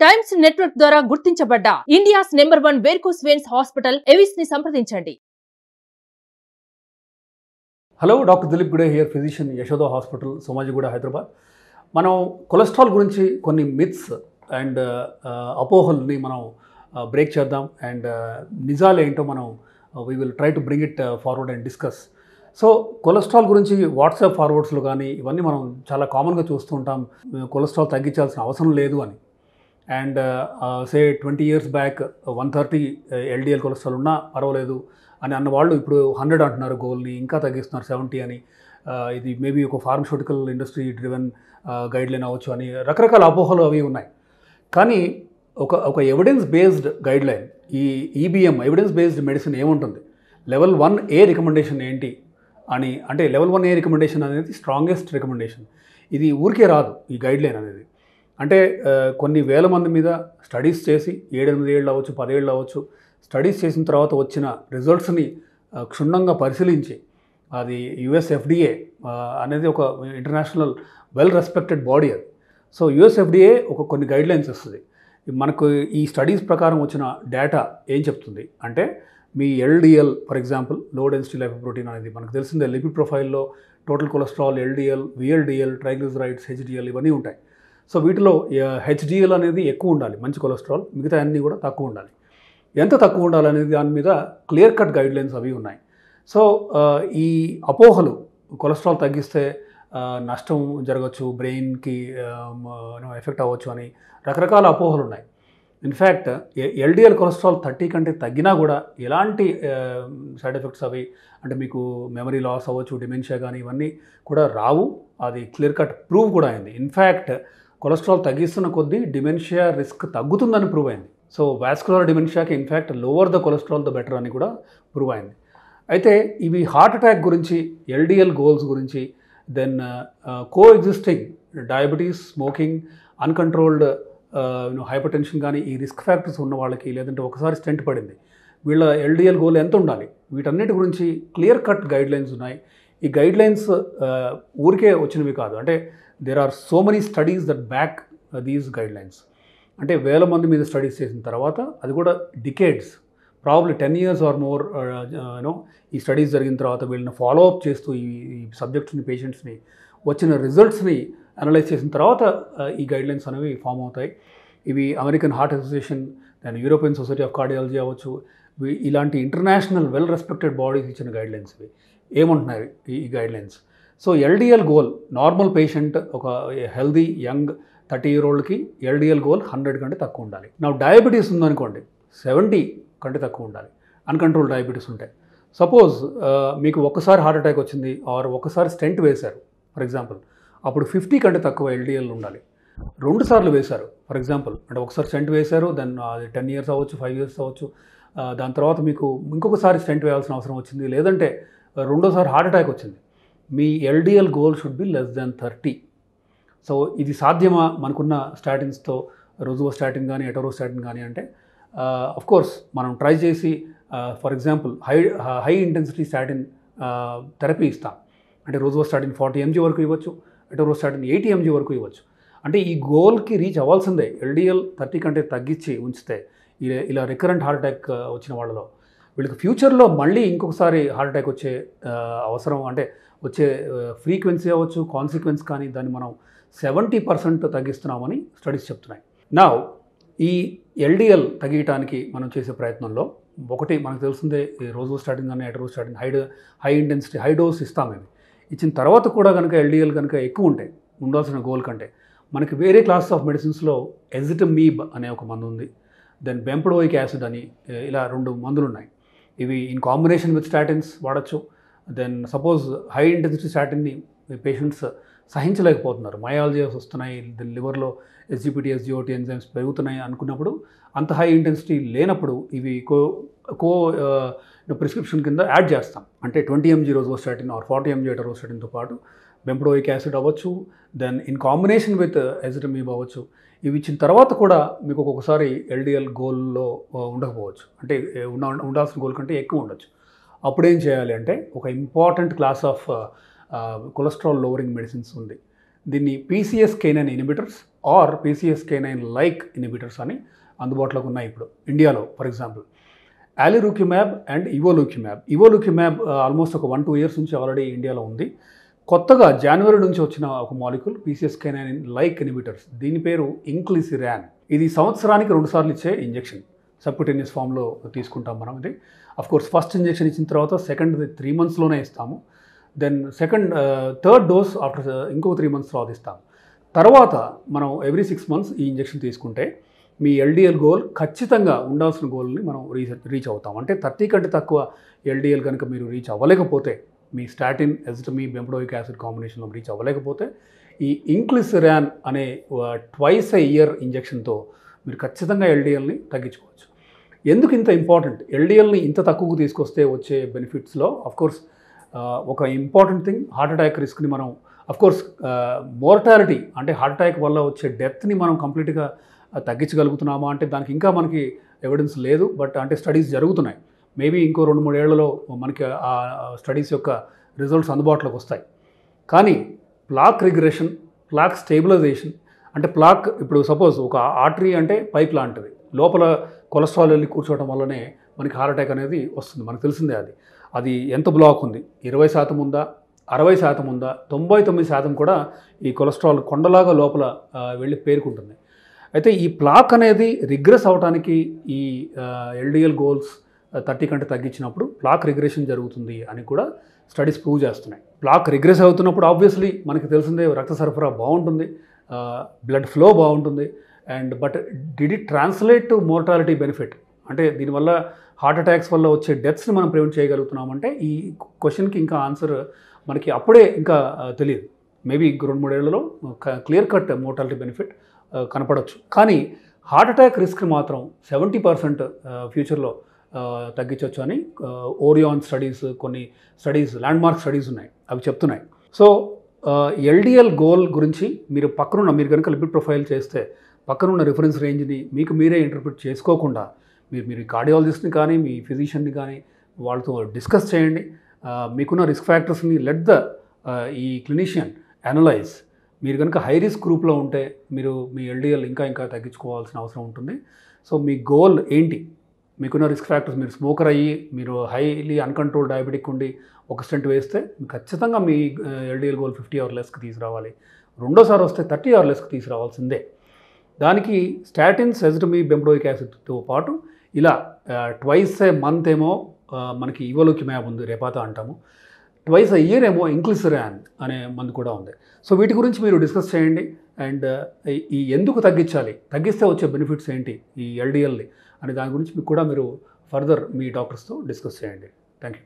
Times Network ద్వారా గుర్తించబడ్డ India's number 1 varicose veins hospital Avis ని సంప్రదించండి. Hello, doctor Dilip Gude here, physician, Yashoda hospital, Somajiguda, Hyderabad. మనం కొలెస్ట్రాల్ గురించి కొన్ని మిత్స్ అండ్ అపోహల్ని మనం బ్రేక్ చేద్దాం అండ్ నిజాలు ఏంటో మనం we will try to bring it forward and discuss. So cholesterol గురించి వాట్సాప్ ఫార్వర్డ్స్లో కానీ ఇవన్నీ మనం చాలా కామన్గా చూస్తూ ఉంటాం. కొలెస్ట్రాల్ తగ్గించాల్సిన అవసరం లేదు అని. And say 20 years back 130 LDL cholesterol ఉన్నా పర్వాలేదు అని అన్న వాళ్ళు ఇప్పుడు 100 అంటున్నారు గోల్ని, ఇంకా తగ్గిస్తున్నారు 70 అని. ఇది మేబీ ఒక ఫార్మస్యూటికల్ ఇండస్ట్రీ డ్రివెన్ గైడ్లైన్ అవ్వచ్చు అని రకరకాల అపోహలు అవి ఉన్నాయి. కానీ ఒక ఎవిడెన్స్ బేస్డ్ గైడ్లైన్, ఈ EBM ఎవిడెన్స్ బేస్డ్ మెడిసిన్ ఏముంటుంది, లెవెల్ 1A రికమెండేషన్ ఏంటి అని, అంటే లెవెల్ 1A రికమెండేషన్ అనేది స్ట్రాంగెస్ట్ రికమెండేషన్. ఇది ఊరికే రాదు ఈ గైడ్లైన్ అనేది. అంటే కొన్ని వేల మంది మీద స్టడీస్ చేసి 7-8 ఏళ్ళు అవ్వచ్చు, 10 ఏళ్ళు అవ్వచ్చు, స్టడీస్ చేసిన తర్వాత వచ్చిన రిజల్ట్స్ని క్షుణ్ణంగా పరిశీలించి, అది US FDA అనేది ఒక ఇంటర్నేషనల్ వెల్ రెస్పెక్టెడ్ బాడీ అది. సో US FDA కొన్ని గైడ్లైన్స్ ఇస్తుంది. మనకు ఈ స్టడీస్ ప్రకారం వచ్చిన డేటా ఏం చెప్తుంది అంటే, మీ LDL for example low density lipoprotein అనేది మనకు తెలిసిందే. లిపిడ్ ప్రొఫైల్లో total cholesterol, LDL, VLDL, triglycerides, HDL ఇవన్నీ ఉంటాయి. సో వీటిలో HDL అనేది ఎక్కువ ఉండాలి, మంచి కొలెస్ట్రాల్, మిగతా అన్నీ కూడా తక్కువ ఉండాలి. ఎంత తక్కువ ఉండాలనేది దాని మీద క్లియర్ కట్ గైడ్లైన్స్ అవి ఉన్నాయి. సో ఈ అపోహలు, కొలెస్ట్రాల్ తగ్గిస్తే నష్టం జరగచ్చు, బ్రెయిన్కి ఎఫెక్ట్ అవ్వచ్చు అని రకరకాల అపోహలు ఉన్నాయి. ఇన్ఫ్యాక్ట్ LDL కొలెస్ట్రాల్ 30 కంటే తగ్గినా కూడా ఎలాంటి సైడ్ ఎఫెక్ట్స్ అవి, అంటే మీకు మెమరీ లాస్ అవ్వచ్చు, డిమెన్షియా కానీ ఇవన్నీ కూడా రావు. అది క్లియర్ కట్ ప్రూవ్ కూడా అయింది. ఇన్ఫ్యాక్ట్ కొలెస్ట్రాల్ తగ్గిస్తున్న కొద్దీ డిమెన్షియా రిస్క్ తగ్గుతుందని ప్రూవ్ అయింది. సో వాస్కులర్ డిమెన్షియాకి in fact lower the cholesterol the better అని కూడా ప్రూవ్ అయింది. అయితే ఇవి హార్ట్ అటాక్ గురించి, LDL గోల్స్ గురించి, then coexisting diabetes, smoking, uncontrolled hypertension కానీ ఈ రిస్క్ ఫ్యాక్టర్స్ ఉన్న వాళ్ళకి, లేదంటే ఒకసారి స్టెంట్ పడింది, వీళ్ళ LDL గోల్ ఎంత ఉండాలి, వీటన్నిటి గురించి క్లియర్ కట్ గైడ్లైన్స్ ఉన్నాయి. ఈ గైడ్లైన్స్ ఊరికే వచ్చినవి కాదు. అంటే there are so many studies that back these guidelines. అంటే వేల మంది మీద స్టడీస్ చేసిన తర్వాత, అది కూడా decades, probably 10 years or more ఈ స్టడీస్ జరిగిన తర్వాత వీళ్ళని ఫాలో అప్ చేస్తూ ఈ సబ్జెక్ట్స్ని, పేషెంట్స్ని, వచ్చిన రిజల్ట్స్ని అనలైజ్ చేసిన తర్వాత ఈ గైడ్లైన్స్ అనేవి ఫామ్ అవుతాయి. ఇవి అమెరికన్ హార్ట్ అసోసియేషన్, దాని యూరోపియన్ సొసైటీ ఆఫ్ కార్డియాలజీ అవ్వచ్చు, ఇలాంటి ఇంటర్నేషనల్ వెల్ రెస్పెక్టెడ్ బాడీస్ ఇచ్చిన గైడ్లైన్స్ ఇవి. ఏముంటున్నాయి ఈ guidelines? So LDL goal, normal patient, ఒక హెల్దీ యంగ్ 30-year-oldకి LDL గోల్ 100 కంటే తక్కువ ఉండాలి. నా డయాబెటీస్ ఉందనుకోండి, 70 కంటే తక్కువ ఉండాలి. అన్కంట్రోల్ డయాబెటీస్ ఉంటాయి. సపోజ్ మీకు ఒక్కసారి హార్ట్ అటాక్ వచ్చింది, ఆర్ ఒక్కసారి స్టెంట్ వేశారు ఫర్ ఎగ్జాంపుల్, అప్పుడు 50 కంటే తక్కువ LDL ఉండాలి. 2 సార్లు వేశారు ఫర్ ఎగ్జాంపుల్, అంటే ఒకసారి స్టెంట్ వేశారు, దెన్ అది 10 years అవ్వచ్చు, 5 years అవ్వచ్చు, దాని తర్వాత మీకు ఇంకొకసారి స్టెంట్ వేయాల్సిన అవసరం వచ్చింది, లేదంటే రెండోసారి హార్ట్ అటాక్ వచ్చింది, మీ LDL goal should be less than 30. So ఇది సాధ్యమా మనకున్న స్టాటిన్స్తో, రోజువోస్టాటిన్ కానీ ఎటరోస్టాటిన్ కానీ అంటే కోర్స్ మనం ట్రై చేసి for example high intensity statin therapy ఇస్తాం. అంటే రోజువోస్టాటిన్ 40 mg వరకు ఇవ్వచ్చు, ఎటరోస్టాటిన్ 80 mg వరకు ఇవ్వచ్చు. అంటే ఈ గోల్కి రీచ్ అవ్వాల్సిందే. LDL 30 కంటే తగ్గించి ఉంచితే ఇలా రికరెంట్ హార్ట్ అటాక్ వచ్చిన వాళ్ళలో, వీళ్ళకి ఫ్యూచర్లో మళ్ళీ ఇంకొకసారి హార్ట్ అటాక్ వచ్చే అవసరం, అంటే వచ్చే ఫ్రీక్వెన్సీ అవ్వచ్చు, కాన్సిక్వెన్స్ కానీ, దాన్ని మనం 70% తగ్గిస్తున్నామని స్టడీస్ చెప్తున్నాయి. నా ఈ LDL తగ్గించడానికి మనం చేసే ప్రయత్నంలో ఒకటి మనకు తెలిసిందే, రోజువోస్టాటిన్ కానీ ఎటరోస్టాటిన్ హై ఇంటెన్సిటీ హై డోస్ ఇస్తాం. ఇది ఇచ్చిన తర్వాత కూడా కనుక LDL కనుక ఎక్కువ ఉంటే, ఉండాల్సిన గోల్ కంటే, మనకి వేరే క్లాస్ ఆఫ్ మెడిసిన్స్లో ఎజిటమీబ్ అనే ఒక మందు ఉంది, దెన్ బెంపడోయిక్ యాసిడ్ అని, ఇలా 2 మందులు ఉన్నాయి. ఇవి ఇన్ కాంబినేషన్ విత్ స్టాటిన్స్ వాడచ్చు. దెన్ సపోజ్ హై ఇంటెన్సిటీ స్టాటిన్ని పేషెంట్స్ సహించలేకపోతున్నారు, మయాలజియాస్ వస్తున్నాయి, దెన్ లివర్లో SGPT, SGOT ఎంజైమ్స్ పెరుగుతున్నాయి అనుకున్నప్పుడు, అంత హై ఇంటెన్సిటీ లేనప్పుడు ఇవి కో ప్రిస్క్రిప్షన్ కింద యాడ్ చేస్తాం. అంటే 20 mg రోజువోస్టాటిన్ ఆర్ 40 mg ఎటరోస్టాటిన్తో పాటు బెంపడోయిక్ యాసిడ్ అవ్వచ్చు, దెన్ ఇన్ కాంబినేషన్ విత్ ఎజిటమీబ్ అవ్వచ్చు. ఇవి ఇచ్చిన తర్వాత కూడా మీకు ఒక్కొక్కసారి LDL గోల్లో ఉండకపోవచ్చు, అంటే ఉండాల్సిన గోల్ కంటే ఎక్కువ ఉండొచ్చు. అప్పుడేం చేయాలి అంటే, ఒక important class of cholesterol lowering medicines ఉంది, దీన్ని PCSK9 inhibitors are PCSK9 like inhibitors అని అందుబాటులోకి ఉన్నాయి ఇప్పుడు ఇండియాలో. ఫర్ ఎగ్జాంపుల్ అలిరుకిమాబ్ అండ్ ఇవోలుకిమాబ్ ఆల్మోస్ట్ ఒక 1-2 ఇయర్స్ నుంచి ఆల్రెడీ ఇండియాలో ఉంది. కొత్తగా జనవరి నుంచి వచ్చిన ఒక మాలిక్యూల్ PCSK9 లైక్ ఇన్హిబిటర్స్, దీని పేరు ఇంక్లిసిరాన్. ఇది సంవత్సరానికి 2 సార్లు ఇచ్చే ఇంజెక్షన్, సబ్క్యూటేనియస్ ఫామ్లో తీసుకుంటాం మనం. ఇది అఫ్కోర్స్ ఫస్ట్ ఇంజెక్షన్ ఇచ్చిన తర్వాత సెకండ్ 3 మంత్స్లోనే ఇస్తాము. దెన్ థర్డ్ డోస్ ఆఫ్టర్ ఇంకో 3 మంత్స్ తర్వాత ఇస్తాము. తర్వాత మనం ఎవ్రీ 6 మంత్స్ ఈ ఇంజెక్షన్ తీసుకుంటే మీ LDL గోల్ ఖచ్చితంగా ఉండాల్సిన గోల్ని మనం రీచ్ అవుతాం. అంటే 30 కంటే తక్కువ LDL కనుక మీరు రీచ్ అవ్వలేకపోతే, మీ స్టాటిన్ ఎజిటమీ బెంపడోయిక్ యాసిడ్ కాంబినేషన్లో రీచ్ అవ్వలేకపోతే, ఈ ఇంక్లిసిరాన్ అనే ట్వైస్ ఎ ఇయర్ ఇంజెక్షన్తో మీరు ఖచ్చితంగా LDLని తగ్గించుకోవచ్చు. ఎందుకు ఇంత ఇంపార్టెంట్? LDLని ఇంత తక్కువకు తీసుకొస్తే వచ్చే బెనిఫిట్స్లో అఫ్కోర్స్ ఒక ఇంపార్టెంట్ థింగ్, హార్ట్ అటాక్ రిస్క్ని మనం అఫ్కోర్స్ మోర్టాలిటీ అంటే హార్ట్ అటాక్ వల్ల వచ్చే డెత్ని మనం కంప్లీట్గా తగ్గించగలుగుతున్నామా అంటే దానికి ఇంకా మనకి ఎవిడెన్స్ లేదు. బట్ అంటే స్టడీస్ జరుగుతున్నాయి. మేబీ ఇంకో 2-3 ఏళ్లలో మనకి ఆ స్టడీస్ యొక్క రిజల్ట్స్ అందుబాటులోకి వస్తాయి. కానీ ప్లాక్ రిగ్రెషన్, ప్లాక్ స్టేబిలైజేషన్ అంటే ప్లాక్ ఇప్పుడు సపోజ్ ఒక ఆర్టరీ అంటే పైప్ లాంటిది, లోపల కొలెస్ట్రాల్ వెళ్ళి కూర్చోవడం వల్లనే మనకి హార్ట్ అటాక్ అనేది వస్తుంది. మనకు తెలిసిందే అది ఎంత బ్లాక్ ఉంది, 20% ఉందా, 60% ఉందా, 99% కూడా ఈ కొలెస్ట్రాల్ కొండలాగా లోపల వెళ్ళి పేరుకుంటుంది. అయితే ఈ ప్లాక్ అనేది రిగ్రెస్ అవడానికి ఈ LDL గోల్స్ 30 కంటే తగ్గించినప్పుడు ప్లాక్ రిగ్రెషన్ జరుగుతుంది అని కూడా స్టడీస్ ప్రూవ్ చేస్తున్నాయి. ప్లాక్ రిగ్రెస్ అవుతున్నప్పుడు ఆబ్వియస్లీ మనకి తెలిసిందే రక్త సరఫరా బాగుంటుంది, బ్లడ్ ఫ్లో బాగుంటుంది. But did it translate to mortality benefit? అంటే దీనివల్ల హార్ట్ అటాక్స్ వల్ల వచ్చే డెత్స్ని మనం ప్రివెంట్ చేయగలుగుతున్నామంటే ఈ క్వశ్చన్కి ఇంకా ఆన్సర్ మనకి అప్పుడే ఇంకా తెలియదు. మేబీ 2-3 ఏళ్లలో క్లియర్ కట్ మోర్టాలిటీ బెనిఫిట్ కనపడవచ్చు. కానీ హార్ట్ అటాక్ రిస్క్ మాత్రం 70% ఫ్యూచర్లో తగ్గించవచ్చు అని ఓరియాన్ స్టడీస్, కొన్ని స్టడీస్, ల్యాండ్మార్క్ స్టడీస్ ఉన్నాయి, అవి చెప్తున్నాయి. సో LDL గోల్ గురించి మీరు కనుక లిపిడ్ ప్రొఫైల్ చేస్తే పక్కనున్న రిఫరెన్స్ రేంజ్ని మీకు మీరే ఇంటర్ప్రిట్ చేసుకోకుండా మీరు కార్డియాలజిస్ట్ని కానీ మీ ఫిజిషియన్ని కానీ వాళ్ళతో డిస్కస్ చేయండి. మీకున్న రిస్క్ ఫ్యాక్టర్స్ని లెట్ ఈ క్లినిషియన్ అనలైజ్. మీరు కనుక హై రిస్క్ గ్రూప్లో ఉంటే మీరు మీ LDL ఇంకా తగ్గించుకోవాల్సిన అవసరం ఉంటుంది. సో మీ గోల్ ఏంటి? మీకున్న రిస్క్ ఫ్యాక్టర్స్, మీరు స్మోకర్ అయ్యి మీరు హైలీ అన్కంట్రోల్ డయాబెటిక్ ఉండి ఒక స్టెంట్ వేస్తే ఖచ్చితంగా మీ LDL గోల్ 50 ఆర్ లెస్కి తీసుకురావాలి. రెండోసారి వస్తే 30 ఆర్ లెస్కి తీసుకురావాల్సిందే. దానికి స్టాటిన్స్, ఎజిటమీ, బెంపడోయిక్ యాసిడ్తో పాటు ఇలా ట్వైస్ ఏ మంత్ ఏమో మనకి ఇవోలుకిమాబ్ ఉంది, రెపాతా అంటాము. ట్వైస్ ఎ ఇయర్ ఏమో ఇంక్లిసిరాన్ అనే మందు కూడా ఉంది. సో వీటి గురించి మీరు డిస్కస్ చేయండి. అండ్ ఈ ఎందుకు తగ్గిస్తే వచ్చే బెనిఫిట్స్ ఏంటి ఈ LDLని అనే దాని గురించి కూడా మీరు ఫర్దర్ మీ డాక్టర్స్తో డిస్కస్ చేయండి. Thank you.